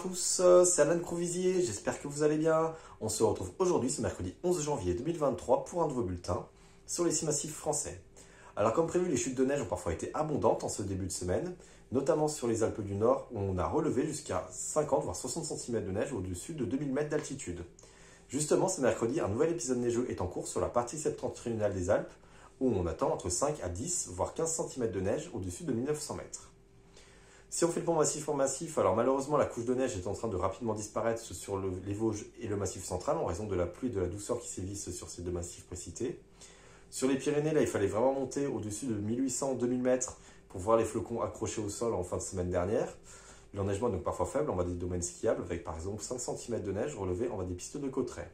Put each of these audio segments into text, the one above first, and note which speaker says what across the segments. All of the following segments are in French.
Speaker 1: tous, c'est Alan Crovisier, j'espère que vous allez bien. On se retrouve aujourd'hui, ce mercredi 11 janvier 2023, pour un nouveau bulletin sur les 6 massifs français. Alors comme prévu, les chutes de neige ont parfois été abondantes en ce début de semaine, notamment sur les Alpes du Nord où on a relevé jusqu'à 50 voire 60 cm de neige au-dessus de 2000 mètres d'altitude. Justement, ce mercredi, un nouvel épisode neigeux est en cours sur la partie septentrionale des Alpes où on attend entre 5 à 10 voire 15 cm de neige au-dessus de 1900 mètres. Si on fait le point massif pour massif, alors malheureusement la couche de neige est en train de rapidement disparaître sur les Vosges et le massif central en raison de la pluie et de la douceur qui sévissent sur ces deux massifs précités. Sur les Pyrénées, là il fallait vraiment monter au-dessus de 1800-2000 mètres pour voir les flocons accrochés au sol en fin de semaine dernière. L'enneigement est donc parfois faible en bas des domaines skiables avec par exemple 5 cm de neige relevée en bas des pistes de Cauterets.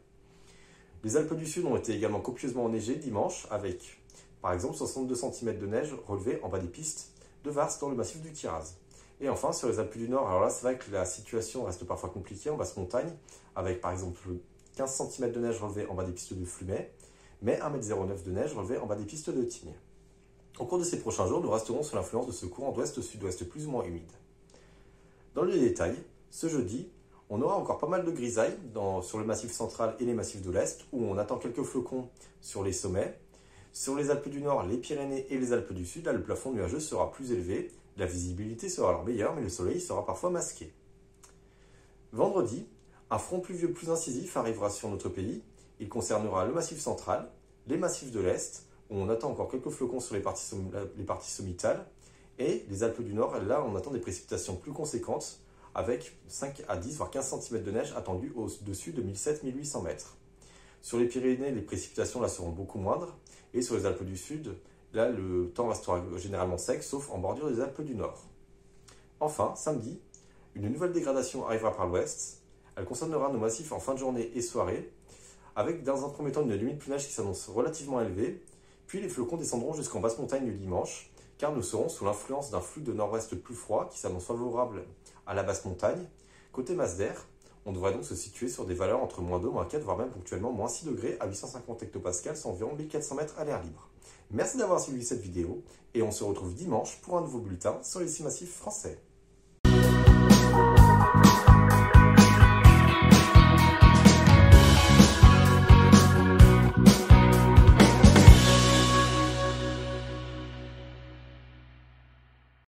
Speaker 1: Les Alpes du Sud ont été également copieusement enneigées dimanche avec par exemple 62 cm de neige relevée en bas des pistes de Vars dans le massif du Kiraz. Et enfin, sur les Alpes du Nord, alors là, c'est vrai que la situation reste parfois compliquée en basse montagne, avec par exemple 15 cm de neige relevée en bas des pistes de Flumet, mais 1,09 m de neige relevée en bas des pistes de Tignes. Au cours de ces prochains jours, nous resterons sous l'influence de ce courant d'ouest-sud-ouest plus ou moins humide. Dans le détail, ce jeudi, on aura encore pas mal de grisailles sur le massif central et les massifs de l'Est, où on attend quelques flocons sur les sommets. Sur les Alpes du Nord, les Pyrénées et les Alpes du Sud, là, le plafond nuageux sera plus élevé. La visibilité sera alors meilleure, mais le soleil sera parfois masqué. Vendredi, un front pluvieux plus incisif arrivera sur notre pays. Il concernera le massif central, les massifs de l'Est, où on attend encore quelques flocons sur les parties sommitales, et les Alpes du Nord, là on attend des précipitations plus conséquentes, avec 5 à 10 voire 15 cm de neige attendus au-dessus de 1700-1800 mètres. Sur les Pyrénées, les précipitations là seront beaucoup moindres, et sur les Alpes du Sud, là, le temps restera généralement sec, sauf en bordure des Alpes du Nord. Enfin, samedi, une nouvelle dégradation arrivera par l'ouest. Elle concernera nos massifs en fin de journée et soirée, avec dans un premier temps une limite de neige qui s'annonce relativement élevée, puis les flocons descendront jusqu'en basse montagne le dimanche, car nous serons sous l'influence d'un flux de nord-ouest plus froid qui s'annonce favorable à la basse montagne. Côté masse d'air, on devrait donc se situer sur des valeurs entre -2, -4, voire même ponctuellement -6 degrés à 850 hectopascales, soit environ 1400 mètres à l'air libre. Merci d'avoir suivi cette vidéo et on se retrouve dimanche pour un nouveau bulletin sur les 6 massifs français.